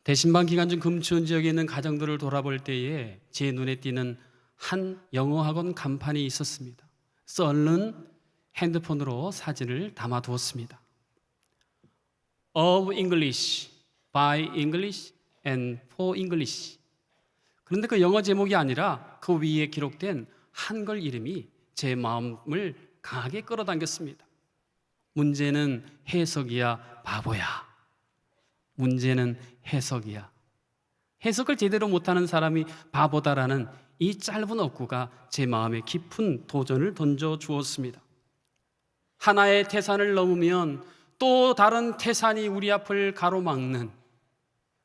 대신방 기간 중 금천 지역에 있는 가정들을 돌아볼 때에 제 눈에 띄는 한 영어학원 간판이 있었습니다. 그래서 얼른 핸드폰으로 사진을 담아두었습니다. Of English, by English, and for English. 그런데 그 영어 제목이 아니라 그 위에 기록된 한글 이름이 제 마음을 강하게 끌어당겼습니다. 문제는 해석이야, 바보야. 문제는 해석이야. 해석을 제대로 못하는 사람이 바보다라는 이 짧은 어구가 제 마음에 깊은 도전을 던져주었습니다. 하나의 태산을 넘으면 또 다른 태산이 우리 앞을 가로막는,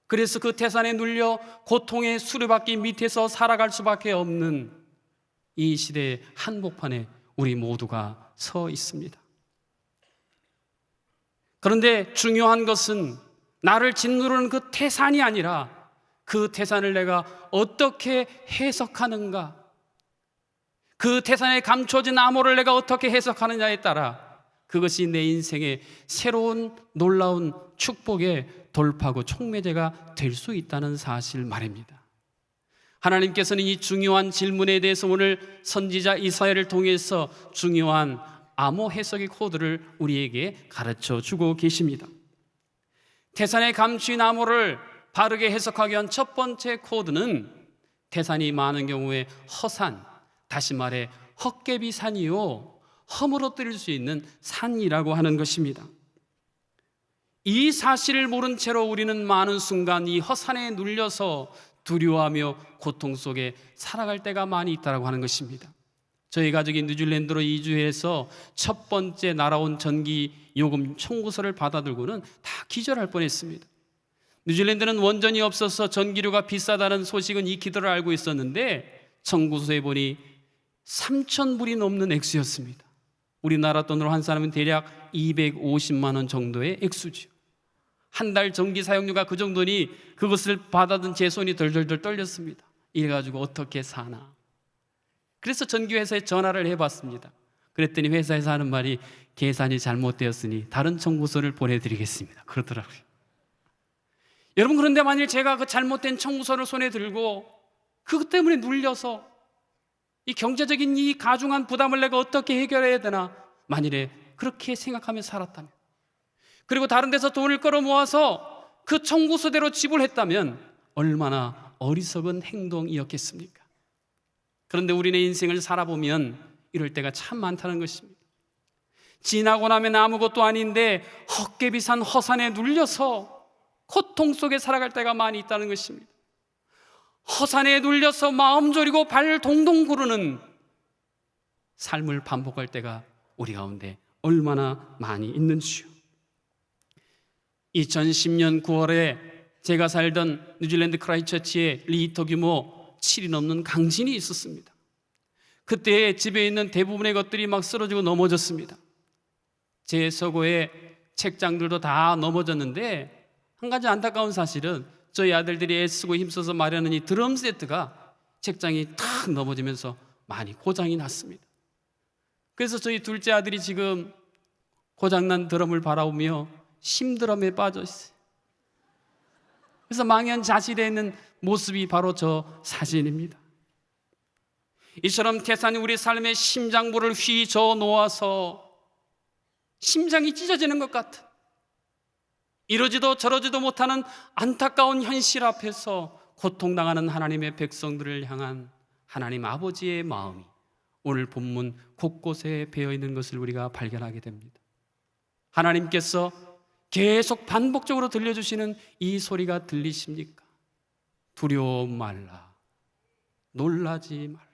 그래서 그 태산에 눌려 고통의 수레바퀴 밑에서 살아갈 수밖에 없는 이 시대의 한복판에 우리 모두가 서 있습니다. 그런데 중요한 것은 나를 짓누르는 그 태산이 아니라 그 태산을 내가 어떻게 해석하는가, 그 태산에 감춰진 암호를 내가 어떻게 해석하느냐에 따라 그것이 내 인생의 새로운 놀라운 축복의 돌파구 촉매제가 될 수 있다는 사실 말입니다. 하나님께서는 이 중요한 질문에 대해서 오늘 선지자 이사야를 통해서 중요한 암호 해석의 코드를 우리에게 가르쳐 주고 계십니다. 태산에 감추인 암호를 바르게 해석하기 위한 첫 번째 코드는 태산이 많은 경우에 허산, 다시 말해 헛개비 산이요, 허물어뜨릴 수 있는 산이라고 하는 것입니다. 이 사실을 모른 채로 우리는 많은 순간 이 허산에 눌려서 두려워하며 고통 속에 살아갈 때가 많이 있다고 하는 것입니다. 저희 가족이 뉴질랜드로 이주해서 첫 번째 날아온 전기 요금 청구서를 받아들고는 다 기절할 뻔했습니다. 뉴질랜드는 원전이 없어서 전기료가 비싸다는 소식은 익히들 알고 있었는데 청구서에 보니 3,000불이 넘는 액수였습니다. 우리나라 돈으로 한 사람은 대략 250만 원 정도의 액수죠. 한 달 전기 사용료가 그 정도니 그것을 받아든 제 손이 덜덜덜 떨렸습니다. 이래가지고 어떻게 사나. 그래서 전기회사에 전화를 해봤습니다. 그랬더니 회사에서 하는 말이 계산이 잘못되었으니 다른 청구서를 보내드리겠습니다. 그러더라고요. 여러분, 그런데 만일 제가 그 잘못된 청구서를 손에 들고 그것 때문에 눌려서 이 경제적인 이 가중한 부담을 내가 어떻게 해결해야 되나, 만일에 그렇게 생각하며 살았다면, 그리고 다른 데서 돈을 끌어모아서 그 청구서대로 지불했다면 얼마나 어리석은 행동이었겠습니까? 그런데 우리네 인생을 살아보면 이럴 때가 참 많다는 것입니다. 지나고 나면 아무것도 아닌데 헛개비산 허산에 눌려서 고통 속에 살아갈 때가 많이 있다는 것입니다. 허산에 눌려서 마음 졸이고 발 동동 구르는 삶을 반복할 때가 우리 가운데 얼마나 많이 있는지요. 2010년 9월에 제가 살던 뉴질랜드 크라이처치에 리히터 규모 7이 넘는 강진이 있었습니다. 그때 집에 있는 대부분의 것들이 막 쓰러지고 넘어졌습니다. 제 서고의 책장들도 다 넘어졌는데 한 가지 안타까운 사실은 저희 아들들이 애쓰고 힘써서 마련한 이 드럼 세트가 책장이 탁 넘어지면서 많이 고장이 났습니다. 그래서 저희 둘째 아들이 지금 고장난 드럼을 바라보며 심드럼에 빠져 있어요. 그래서 망연자실해 있는 모습이 바로 저 사진입니다. 이처럼 태산이 우리 삶의 심장부를 휘저어 놓아서 심장이 찢어지는 것 같은, 이러지도 저러지도 못하는 안타까운 현실 앞에서 고통당하는 하나님의 백성들을 향한 하나님 아버지의 마음이 오늘 본문 곳곳에 배어있는 것을 우리가 발견하게 됩니다. 하나님께서 계속 반복적으로 들려주시는 이 소리가 들리십니까? 두려워 말라, 놀라지 말라.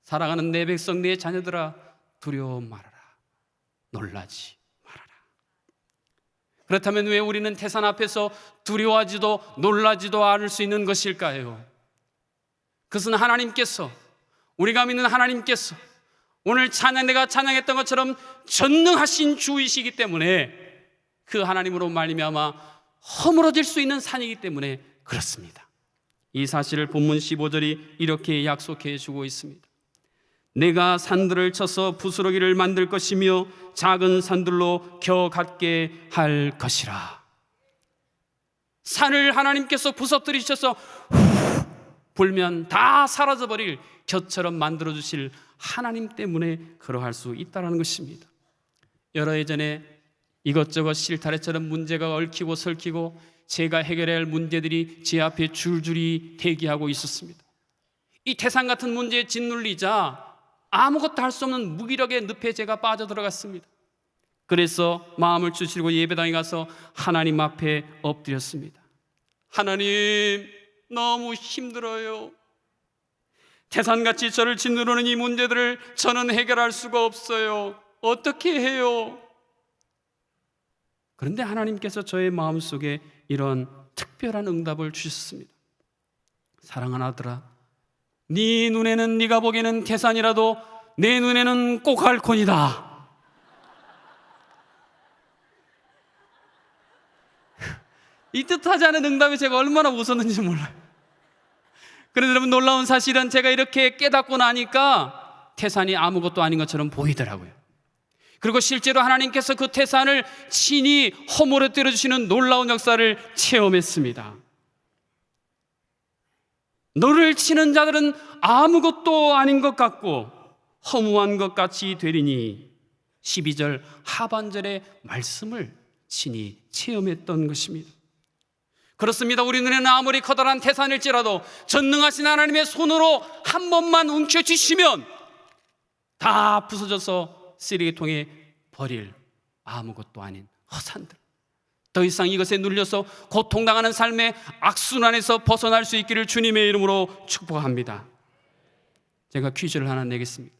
사랑하는 내 백성, 내 자녀들아, 두려워 말아라, 놀라지 말아라. 그렇다면 왜 우리는 태산 앞에서 두려워하지도 놀라지도 않을 수 있는 것일까요? 그것은 하나님께서, 우리가 믿는 하나님께서 오늘 내가 찬양했던 것처럼 전능하신 주이시기 때문에, 그 하나님으로 말미암아 허물어질 수 있는 산이기 때문에 그렇습니다. 이 사실을 본문 15절이 이렇게 약속해 주고 있습니다. 내가 산들을 쳐서 부스러기를 만들 것이며 작은 산들로 겨 같게 할 것이라. 산을 하나님께서 부서뜨리셔서 불면 다 사라져버릴 곁처럼 만들어주실 하나님 때문에 그러할 수 있다는 것입니다. 여러 해 전에 이것저것 실타래처럼 문제가 얽히고 설키고 제가 해결해야 할 문제들이 제 앞에 줄줄이 대기하고 있었습니다. 이 태산 같은 문제에 짓눌리자 아무것도 할 수 없는 무기력의 늪에 제가 빠져들어갔습니다. 그래서 마음을 추스리고 예배당에 가서 하나님 앞에 엎드렸습니다. 하나님, 너무 힘들어요. 태산같이 저를 짓누르는 이 문제들을 저는 해결할 수가 없어요. 어떻게 해요? 그런데 하나님께서 저의 마음속에 이런 특별한 응답을 주셨습니다. 사랑하는 아들아, 네 눈에는, 네가 보기에는 태산이라도 내 눈에는 꼭알콘이다. 이 뜻하지 않은 응답에 제가 얼마나 웃었는지 몰라요. 그런데 여러분, 놀라운 사실은 제가 이렇게 깨닫고 나니까 태산이 아무것도 아닌 것처럼 보이더라고요. 그리고 실제로 하나님께서 그 태산을 친히 허물에 때려주시는 놀라운 역사를 체험했습니다. 너를 치는 자들은 아무것도 아닌 것 같고 허무한 것 같이 되리니, 12절 하반절의 말씀을 친히 체험했던 것입니다. 그렇습니다. 우리 눈에는 아무리 커다란 태산일지라도 전능하신 하나님의 손으로 한 번만 움켜쥐시면 다 부서져서 쓰레기통에 버릴 아무것도 아닌 허산들, 더 이상 이것에 눌려서 고통당하는 삶의 악순환에서 벗어날 수 있기를 주님의 이름으로 축복합니다. 제가 퀴즈를 하나 내겠습니다.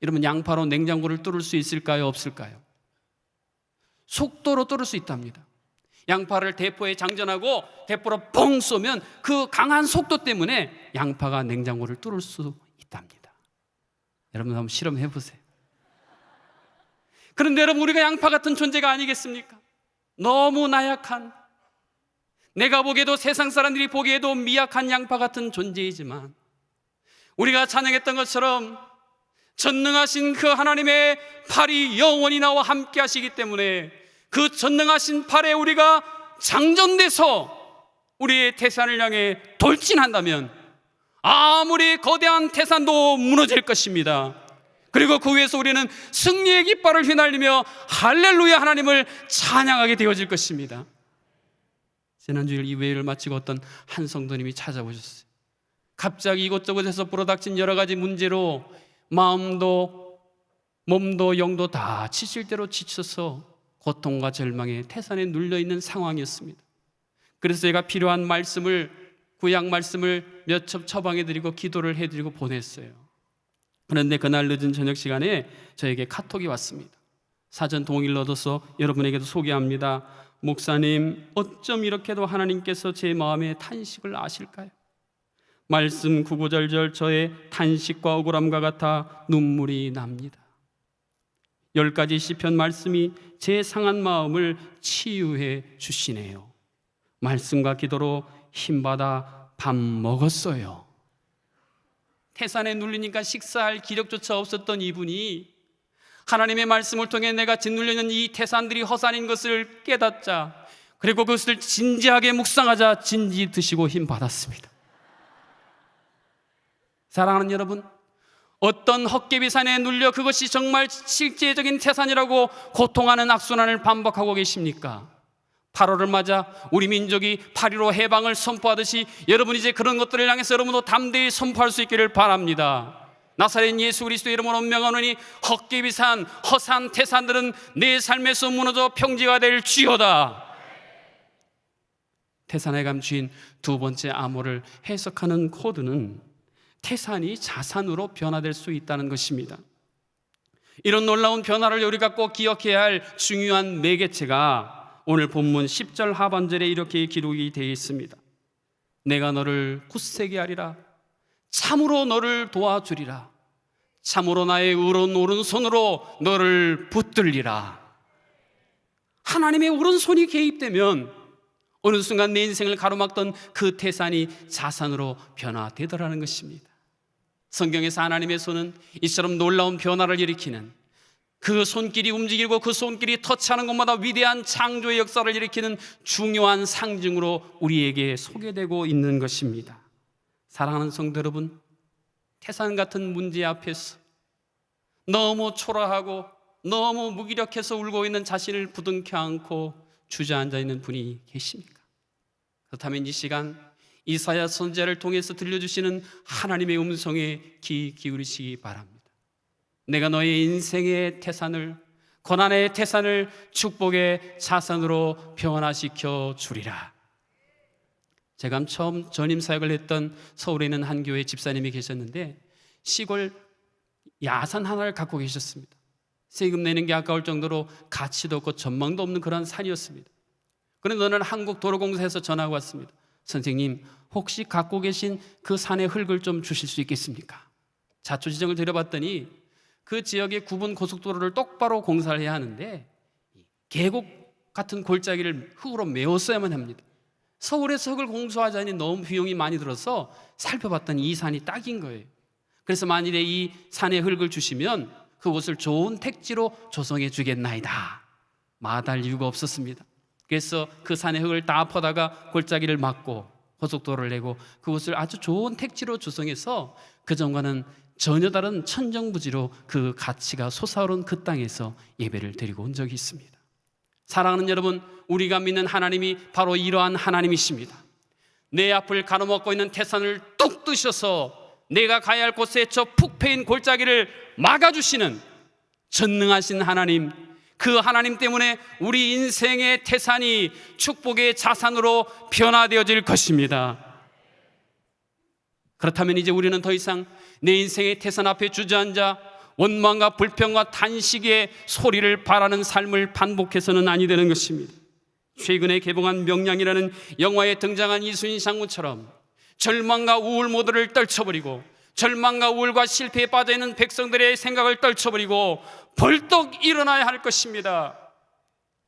여러분, 양파로 냉장고를 뚫을 수 있을까요, 없을까요? 속도로 뚫을 수 있답니다. 양파를 대포에 장전하고 대포로 뻥 쏘면 그 강한 속도 때문에 양파가 냉장고를 뚫을 수 있답니다. 여러분, 한번 실험해 보세요. 그런데 여러분, 우리가 양파 같은 존재가 아니겠습니까? 너무 나약한, 내가 보기에도 세상 사람들이 보기에도 미약한 양파 같은 존재이지만, 우리가 찬양했던 것처럼 전능하신 그 하나님의 팔이 영원히 나와 함께 하시기 때문에 그 전능하신 팔에 우리가 장전돼서 우리의 태산을 향해 돌진한다면 아무리 거대한 태산도 무너질 것입니다. 그리고 그 위에서 우리는 승리의 깃발을 휘날리며 할렐루야 하나님을 찬양하게 되어질 것입니다. 지난주일 이 회의를 마치고 어떤 한 성도님이 찾아오셨어요. 갑자기 이곳저곳에서 불어닥친 여러 가지 문제로 마음도 몸도 영도 다 지칠 대로 지쳐서 고통과 절망에 태산에 눌려있는 상황이었습니다. 그래서 제가 필요한 말씀을, 구약 말씀을 몇 첩 처방해드리고 기도를 해드리고 보냈어요. 그런데 그날 늦은 저녁 시간에 저에게 카톡이 왔습니다. 사전 동의를 얻어서 여러분에게도 소개합니다. 목사님, 어쩜 이렇게도 하나님께서 제 마음의 탄식을 아실까요? 말씀 구구절절 저의 탄식과 억울함과 같아 눈물이 납니다. 10가지 시편 말씀이 제 상한 마음을 치유해 주시네요. 말씀과 기도로 힘받아 밥 먹었어요. 태산에 눌리니까 식사할 기력조차 없었던 이분이 하나님의 말씀을 통해 내가 짓눌려 있는 이 태산들이 허산인 것을 깨닫자, 그리고 그것을 진지하게 묵상하자 진지 드시고 힘 받았습니다. 사랑하는 여러분, 어떤 헛개비산에 눌려 그것이 정말 실제적인 태산이라고 고통하는 악순환을 반복하고 계십니까? 8월을 맞아 우리 민족이 8.15 해방을 선포하듯이 여러분 이제 그런 것들을 향해서 여러분도 담대히 선포할 수 있기를 바랍니다. 나사렛 예수 그리스도 이름으로 명하노니 헛개비산, 허산 태산들은 내 삶에서 무너져 평지가 될 지어다. 태산의 감주인 두 번째 암호를 해석하는 코드는 태산이 자산으로 변화될 수 있다는 것입니다. 이런 놀라운 변화를 우리가 꼭 기억해야 할 중요한 매개체가 오늘 본문 10절 하반절에 이렇게 기록이 되어 있습니다. 내가 너를 굳세게 하리라. 참으로 너를 도와주리라. 참으로 나의 의로운 오른손으로 너를 붙들리라. 하나님의 오른손이 개입되면 어느 순간 내 인생을 가로막던 그 태산이 자산으로 변화되더라는 것입니다. 성경에서 하나님의 손은 이처럼 놀라운 변화를 일으키는, 그 손길이 움직이고 그 손길이 터치하는 것마다 위대한 창조의 역사를 일으키는 중요한 상징으로 우리에게 소개되고 있는 것입니다. 사랑하는 성도 여러분, 태산 같은 문제 앞에서 너무 초라하고 너무 무기력해서 울고 있는 자신을 부둥켜 안고 주저앉아 있는 분이 계십니까? 그렇다면 이 시간 이사야 선지자를 통해서 들려주시는 하나님의 음성에 귀 기울이시기 바랍니다. 내가 너의 인생의 태산을, 고난의 태산을 축복의 자산으로 변화시켜 주리라. 제가 처음 전임 사역을 했던 서울에 있는 한 교회 집사님이 계셨는데 시골 야산 하나를 갖고 계셨습니다. 세금 내는 게 아까울 정도로 가치도 없고 전망도 없는 그런 산이었습니다. 그런데 어느 날 한국도로공사에서 전화가 왔습니다. 선생님, 혹시 갖고 계신 그 산의 흙을 좀 주실 수 있겠습니까? 자초지정을 드려봤더니 그 지역의 구분 고속도로를 똑바로 공사를 해야 하는데 계곡 같은 골짜기를 흙으로 메웠어야만 합니다. 서울에서 흙을 공수하자니 너무 비용이 많이 들어서 살펴봤더니 이 산이 딱인 거예요. 그래서 만일에 이 산의 흙을 주시면 그곳을 좋은 택지로 조성해 주겠나이다. 마다할 이유가 없었습니다. 그래서 그 산의 흙을 다 퍼다가 골짜기를 막고 고속도로를 내고 그곳을 아주 좋은 택지로 조성해서 그전과는 전혀 다른 천정부지로 그 가치가 솟아오른 그 땅에서 예배를 드리고 온 적이 있습니다. 사랑하는 여러분, 우리가 믿는 하나님이 바로 이러한 하나님이십니다. 내 앞을 가로막고 있는 태산을 뚝 뜨셔서 내가 가야 할 곳에 저 푹 패인 골짜기를 막아주시는 전능하신 하나님, 그 하나님 때문에 우리 인생의 태산이 축복의 자산으로 변화되어질 것입니다. 그렇다면 이제 우리는 더 이상 내 인생의 태산 앞에 주저앉아 원망과 불평과 탄식의 소리를 바라는 삶을 반복해서는 아니 되는 것입니다. 최근에 개봉한 명량이라는 영화에 등장한 이순신 장군처럼 절망과 우울 모두를 떨쳐버리고 절망과 우울과 실패에 빠져있는 백성들의 생각을 떨쳐버리고 벌떡 일어나야 할 것입니다.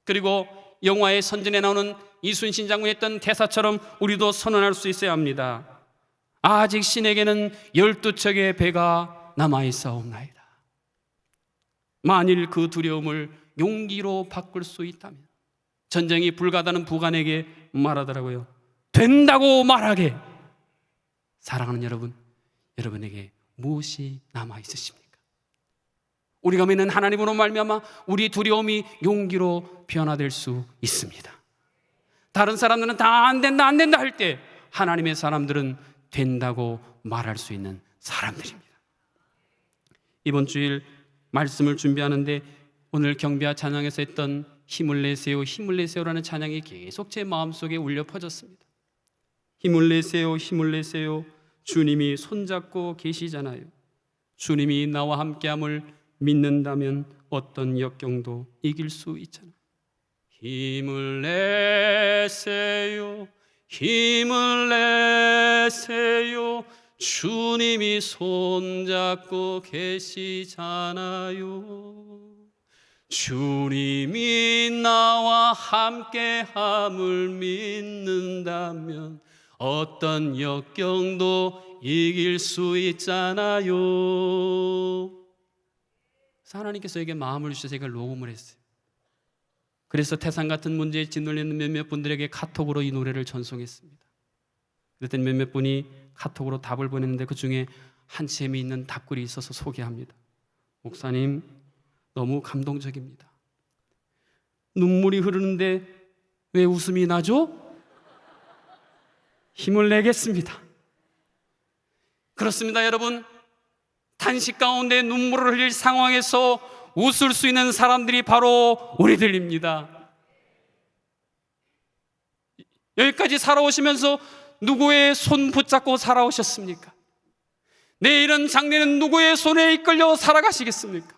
그리고 영화의 선전에 나오는 이순신 장군이 했던 대사처럼 우리도 선언할 수 있어야 합니다. 아직 신에게는 12척의 배가 남아있사옵나이다. 만일 그 두려움을 용기로 바꿀 수 있다면, 전쟁이 불가다는 부관에게 말하더라고요. 된다고 말하게. 사랑하는 여러분, 여러분에게 무엇이 남아있으십니까? 우리가 믿는 하나님으로 말미암아 우리 두려움이 용기로 변화될 수 있습니다. 다른 사람들은 다 안 된다 안 된다 할 때 하나님의 사람들은 된다고 말할 수 있는 사람들입니다. 이번 주일 말씀을 준비하는데 오늘 경배와 찬양에서 했던 힘을 내세요 힘을 내세요라는 찬양이 계속 제 마음속에 울려 퍼졌습니다. 힘을 내세요 힘을 내세요. 주님이 손잡고 계시잖아요. 주님이 나와 함께함을 믿는다면 어떤 역경도 이길 수 있잖아요. 힘을 내세요 힘을 내세요. 주님이 손잡고 계시잖아요. 주님이 나와 함께함을 믿는다면 어떤 역경도 이길 수 있잖아요. 하나님께서 에게 마음을 주셔서 제가 녹음을 했어요. 그래서 태산 같은 문제에 짓눌리는 몇몇 분들에게 카톡으로 이 노래를 전송했습니다. 그랬더니 몇몇 분이 카톡으로 답을 보냈는데 그 중에 한 재미있는 답글이 있어서 소개합니다. 목사님, 너무 감동적입니다. 눈물이 흐르는데 왜 웃음이 나죠? 힘을 내겠습니다. 그렇습니다, 여러분. 탄식 가운데 눈물을 흘릴 상황에서 웃을 수 있는 사람들이 바로 우리들입니다. 여기까지 살아오시면서 누구의 손 붙잡고 살아오셨습니까? 내일은 장래는 누구의 손에 이끌려 살아가시겠습니까?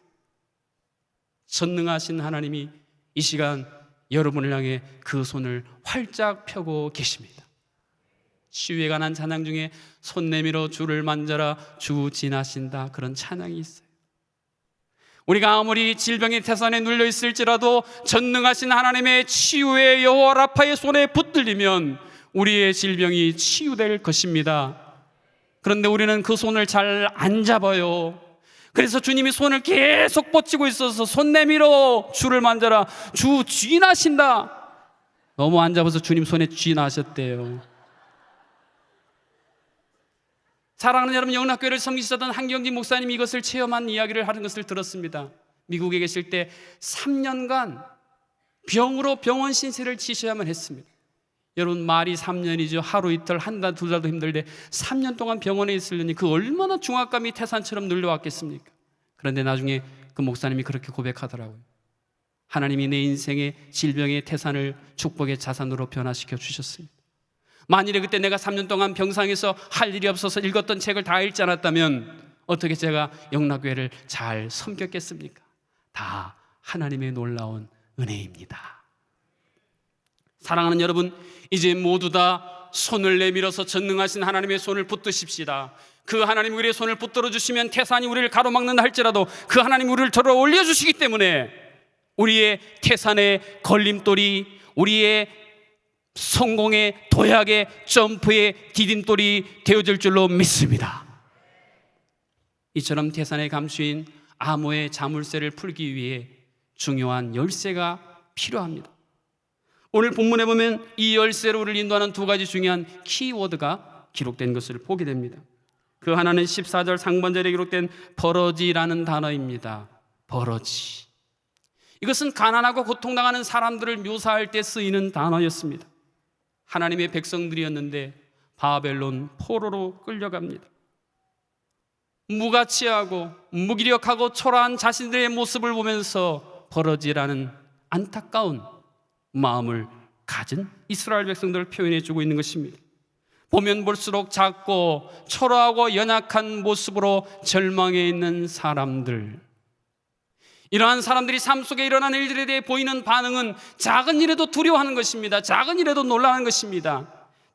전능하신 하나님이 이 시간 여러분을 향해 그 손을 활짝 펴고 계십니다. 치유에 관한 찬양 중에 손 내밀어 주를 만져라 주 지나신다, 그런 찬양이 있어요. 우리가 아무리 질병의 태산에 눌려 있을지라도 전능하신 하나님의 치유의 여호와 라파의 손에 붙들리면 우리의 질병이 치유될 것입니다. 그런데 우리는 그 손을 잘 안 잡아요. 그래서 주님이 손을 계속 뻗치고 있어서 손 내밀어 주를 만져라. 주 쥐나신다. 너무 안 잡아서 주님 손에 쥐나셨대요. 사랑하는 여러분, 영락교회를 섬기시던 한경진 목사님이 이것을 체험한 이야기를 하는 것을 들었습니다. 미국에 계실 때 3년간 병으로 병원 신세를 지셔야만 했습니다. 여러분, 말이 3년이죠. 하루 이틀, 한 달, 두 달도 힘들데 3년 동안 병원에 있으려니 그 얼마나 중압감이 태산처럼 눌려왔겠습니까? 그런데 나중에 그 목사님이 그렇게 고백하더라고요. 하나님이 내 인생의 질병의 태산을 축복의 자산으로 변화시켜 주셨습니다. 만일에 그때 내가 3년 동안 병상에서 할 일이 없어서 읽었던 책을 다 읽지 않았다면 어떻게 제가 영락교회를 잘 섬겼겠습니까? 다 하나님의 놀라운 은혜입니다. 사랑하는 여러분, 이제 모두 다 손을 내밀어서 전능하신 하나님의 손을 붙드십시다. 그 하나님 우리의 손을 붙들어 주시면 태산이 우리를 가로막는다 할지라도 그 하나님 우리를 들어 올려주시기 때문에 우리의 태산의 걸림돌이, 우리의 성공의 도약의 점프의 디딤돌이 되어줄 줄로 믿습니다. 이처럼 태산의 감수인 암호의 자물쇠를 풀기 위해 중요한 열쇠가 필요합니다. 오늘 본문에 보면 이 열쇠로 우리를 인도하는 두 가지 중요한 키워드가 기록된 것을 보게 됩니다. 그 하나는 14절 상반절에 기록된 버러지라는 단어입니다. 버러지. 이것은 가난하고 고통당하는 사람들을 묘사할 때 쓰이는 단어였습니다. 하나님의 백성들이었는데 바벨론 포로로 끌려갑니다. 무가치하고 무기력하고 초라한 자신들의 모습을 보면서 버러지라는 안타까운 마음을 가진 이스라엘 백성들을 표현해 주고 있는 것입니다. 보면 볼수록 작고 초라하고 연약한 모습으로 절망해 있는 사람들, 이러한 사람들이 삶 속에 일어나는 일들에 대해 보이는 반응은 작은 일에도 두려워하는 것입니다. 작은 일에도 놀라는 것입니다.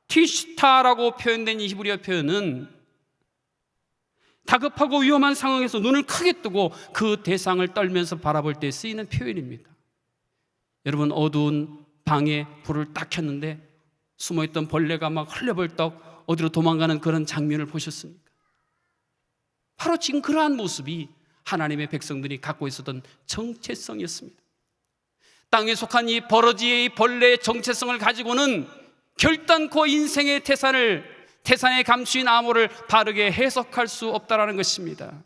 티시타라고 표현된 이 히브리어 표현은 다급하고 위험한 상황에서 눈을 크게 뜨고 그 대상을 떨면서 바라볼 때 쓰이는 표현입니다. 여러분, 어두운 방에 불을 딱 켰는데 숨어있던 벌레가 막 헐레벌떡 어디로 도망가는 그런 장면을 보셨습니까? 바로 지금 그러한 모습이 하나님의 백성들이 갖고 있었던 정체성이었습니다. 땅에 속한 이 버러지의 이 벌레의 정체성을 가지고는 결단코 인생의 태산의 감추인 암호를 바르게 해석할 수 없다라는 것입니다.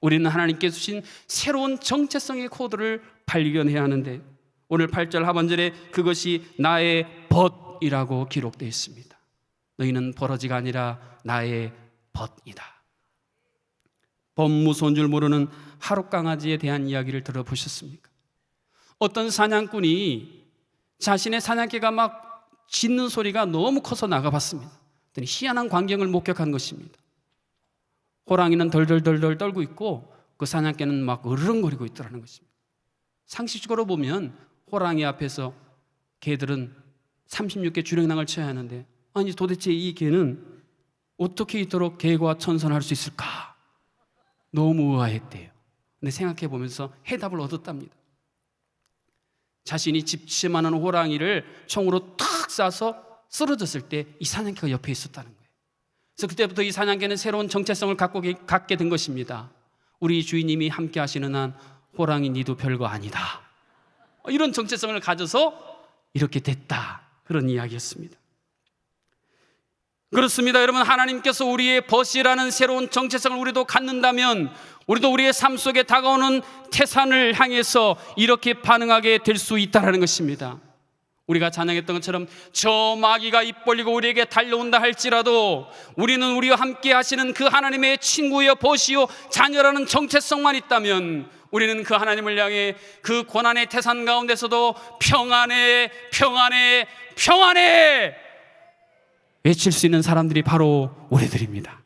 우리는 하나님께 주신 새로운 정체성의 코드를 발견해야 하는데 오늘 8절 하반절에 그것이 나의 벗이라고 기록되어 있습니다. 너희는 버러지가 아니라 나의 벗이다. 법무소인 줄 모르는 하룻강아지에 대한 이야기를 들어보셨습니까? 어떤 사냥꾼이 자신의 사냥개가 막 짖는 소리가 너무 커서 나가봤습니다. 그랬더니 희한한 광경을 목격한 것입니다. 호랑이는 덜덜덜덜 떨고 있고 그 사냥개는 막 으르렁거리고 있더라는 것입니다. 상식적으로 보면 호랑이 앞에서 개들은 36개 주랭랑을 쳐야 하는데, 아니 도대체 이 개는 어떻게 이토록 개와 천선할 수 있을까? 너무 의아했대요. 근데 생각해 보면서 해답을 얻었답니다. 자신이 집심하는 호랑이를 총으로 탁 쏴서 쓰러졌을 때 이 사냥개가 옆에 있었다는 거예요. 그래서 그때부터 이 사냥개는 새로운 정체성을 갖게 된 것입니다. 우리 주인님이 함께 하시는 한 호랑이 니도 별거 아니다. 이런 정체성을 가져서 이렇게 됐다. 그런 이야기였습니다. 그렇습니다. 여러분, 하나님께서 우리의 벗이라는 새로운 정체성을 우리도 갖는다면 우리도 우리의 삶 속에 다가오는 태산을 향해서 이렇게 반응하게 될 수 있다는 것입니다. 우리가 찬양했던 것처럼 저 마귀가 입 벌리고 우리에게 달려온다 할지라도 우리는 우리와 함께 하시는 그 하나님의 친구여 벗이요 자녀라는 정체성만 있다면 우리는 그 하나님을 향해 그 고난의 태산 가운데서도 평안해 평안해 평안해 외칠 수 있는 사람들이 바로 우리들입니다.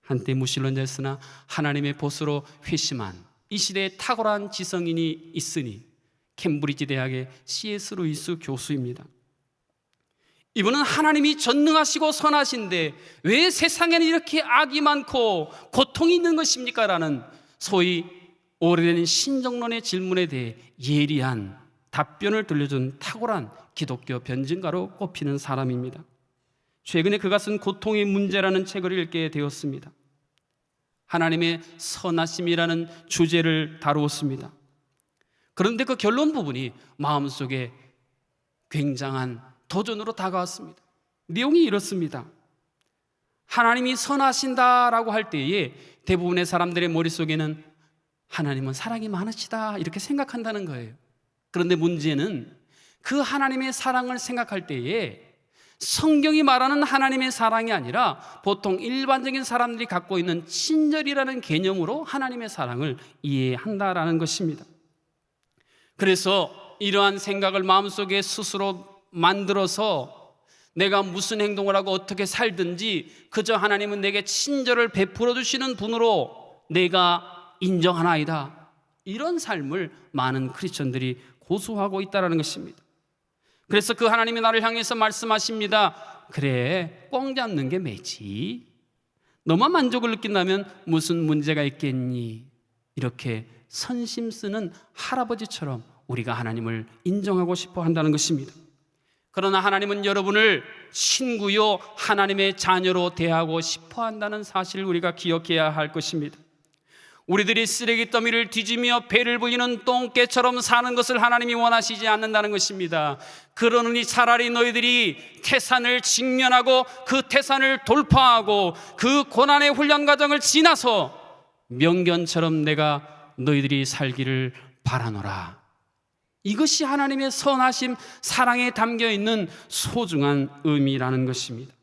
한때 무신론자였으나 하나님의 벗으로 회심한 이 시대에 탁월한 지성인이 있으니 캠브리지 대학의 C.S. 루이스 교수입니다. 이분은 하나님이 전능하시고 선하신데 왜 세상에는 이렇게 악이 많고 고통이 있는 것입니까? 라는 소위 오래된 신정론의 질문에 대해 예리한 답변을 들려준 탁월한 기독교 변증가로 꼽히는 사람입니다. 최근에 그가 쓴 고통의 문제라는 책을 읽게 되었습니다. 하나님의 선하심이라는 주제를 다루었습니다. 그런데 그 결론 부분이 마음속에 굉장한 도전으로 다가왔습니다. 내용이 이렇습니다. 하나님이 선하신다라고 할 때에 대부분의 사람들의 머릿속에는 하나님은 사랑이 많으시다 이렇게 생각한다는 거예요. 그런데 문제는 그 하나님의 사랑을 생각할 때에 성경이 말하는 하나님의 사랑이 아니라 보통 일반적인 사람들이 갖고 있는 친절이라는 개념으로 하나님의 사랑을 이해한다라는 것입니다. 그래서 이러한 생각을 마음속에 스스로 만들어서 내가 무슨 행동을 하고 어떻게 살든지 그저 하나님은 내게 친절을 베풀어 주시는 분으로 내가 인정하나이다, 이런 삶을 많은 크리스천들이 고수하고 있다는 것입니다. 그래서 그 하나님이 나를 향해서 말씀하십니다. 그래, 꽝 잡는 게 매지. 너만 만족을 느낀다면 무슨 문제가 있겠니? 이렇게 선심 쓰는 할아버지처럼 우리가 하나님을 인정하고 싶어 한다는 것입니다. 그러나 하나님은 여러분을 친구요 하나님의 자녀로 대하고 싶어 한다는 사실을 우리가 기억해야 할 것입니다. 우리들이 쓰레기 더미를 뒤지며 배를 불리는 똥개처럼 사는 것을 하나님이 원하시지 않는다는 것입니다. 그러느니 차라리 너희들이 태산을 직면하고 그 태산을 돌파하고 그 고난의 훈련 과정을 지나서 명견처럼 내가 너희들이 살기를 바라노라. 이것이 하나님의 선하심, 사랑에 담겨있는 소중한 의미라는 것입니다.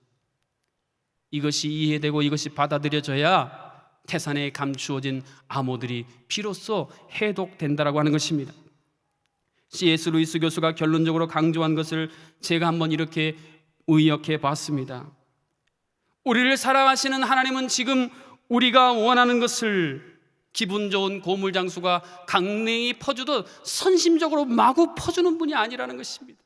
이것이 이해되고 이것이 받아들여져야 태산에 감추어진 암호들이 비로소 해독된다라고 하는 것입니다. C.S. 루이스 교수가 결론적으로 강조한 것을 제가 한번 이렇게 의역해 봤습니다. 우리를 사랑하시는 하나님은 지금 우리가 원하는 것을 기분 좋은 고물장수가 강냉이 퍼주듯 선심적으로 마구 퍼주는 분이 아니라는 것입니다.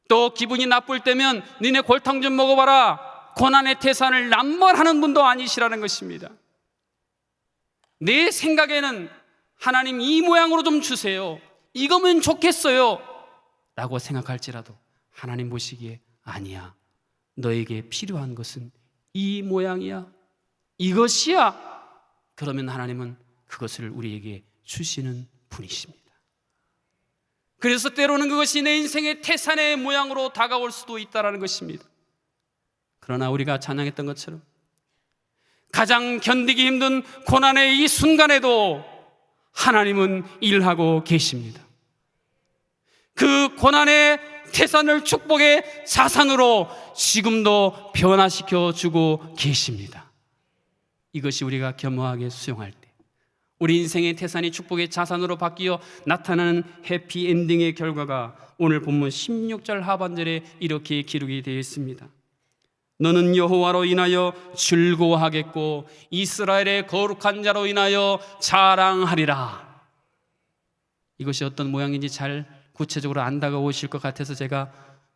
또 기분이 나쁠 때면 니네 골탕 좀 먹어봐라, 고난의 태산을 남발하는 분도 아니시라는 것입니다. 내 생각에는 하나님 이 모양으로 좀 주세요, 이거면 좋겠어요 라고 생각할지라도 하나님 보시기에 아니야, 너에게 필요한 것은 이 모양이야, 이것이야. 그러면 하나님은 그것을 우리에게 주시는 분이십니다. 그래서 때로는 그것이 내 인생의 태산의 모양으로 다가올 수도 있다는 것입니다. 그러나 우리가 찬양했던 것처럼 가장 견디기 힘든 고난의 이 순간에도 하나님은 일하고 계십니다. 그 고난의 태산을 축복의 자산으로 지금도 변화시켜 주고 계십니다. 이것이 우리가 겸허하게 수용할 때 우리 인생의 태산이 축복의 자산으로 바뀌어 나타나는 해피엔딩의 결과가 오늘 본문 16절 하반절에 이렇게 기록이 되어 있습니다. 너는 여호와로 인하여 즐거워하겠고 이스라엘의 거룩한 자로 인하여 자랑하리라. 이것이 어떤 모양인지 잘 구체적으로 안 다가오실 것 같아서 제가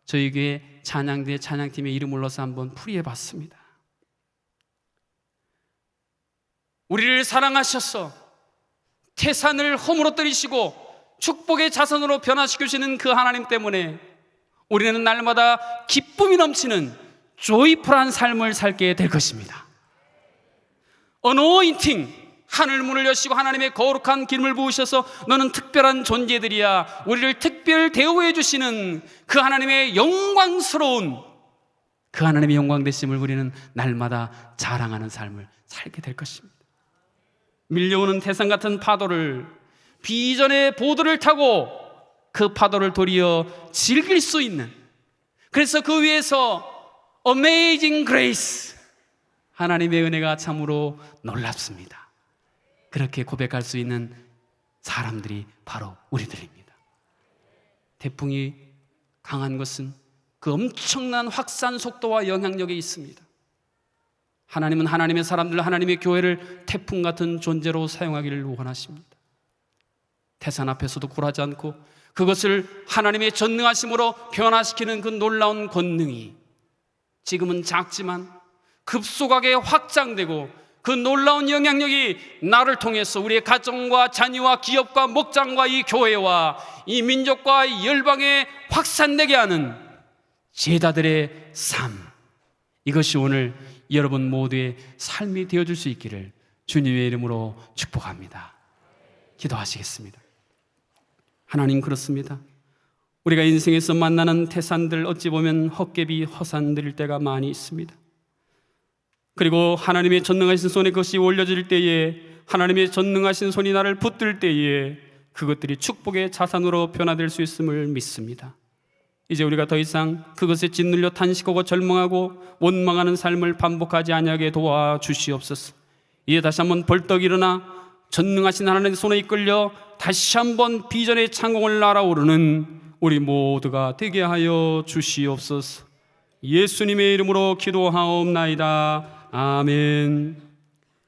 저희 교회 찬양대 찬양팀의 이름을 넣어서 한번 풀이해 봤습니다. 우리를 사랑하셔서 태산을 허물어뜨리시고 축복의 자손으로 변화시키시는 그 하나님 때문에 우리는 날마다 기쁨이 넘치는 조이풀한 삶을 살게 될 것입니다. 어노인팅, 하늘문을 여시고 하나님의 거룩한 기름을 부으셔서 너는 특별한 존재들이야, 우리를 특별 대우해 주시는 그 하나님의 영광스러운 그 하나님의 영광되심을 우리는 날마다 자랑하는 삶을 살게 될 것입니다. 밀려오는 태산 같은 파도를 비전의 보드를 타고 그 파도를 도리어 즐길 수 있는, 그래서 그 위에서 Amazing Grace, 하나님의 은혜가 참으로 놀랍습니다, 그렇게 고백할 수 있는 사람들이 바로 우리들입니다. 태풍이 강한 것은 그 엄청난 확산 속도와 영향력이 있습니다. 하나님은 하나님의 사람들, 하나님의 교회를 태풍 같은 존재로 사용하기를 원하십니다. 태산 앞에서도 굴하지 않고 그것을 하나님의 전능하심으로 변화시키는 그 놀라운 권능이 지금은 작지만 급속하게 확장되고 그 놀라운 영향력이 나를 통해서 우리의 가정과 자녀와 기업과 목장과 이 교회와 이 민족과 이 열방에 확산되게 하는 제자들의 삶, 이것이 오늘 여러분 모두의 삶이 되어줄 수 있기를 주님의 이름으로 축복합니다. 기도하시겠습니다. 하나님, 그렇습니다. 우리가 인생에서 만나는 태산들, 어찌 보면 헛개비 허산들일 때가 많이 있습니다. 그리고 하나님의 전능하신 손에 그것이 올려질 때에, 하나님의 전능하신 손이 나를 붙들 때에 그것들이 축복의 자산으로 변화될 수 있음을 믿습니다. 이제 우리가 더 이상 그것에 짓눌려 탄식하고 절망하고 원망하는 삶을 반복하지 아니하게 도와주시옵소서. 이제 다시 한번 벌떡 일어나 전능하신 하나님의 손에 이끌려 다시 한번 비전의 창공을 날아오르는 우리 모두가 되게 하여 주시옵소서. 예수님의 이름으로 기도하옵나이다. 아멘.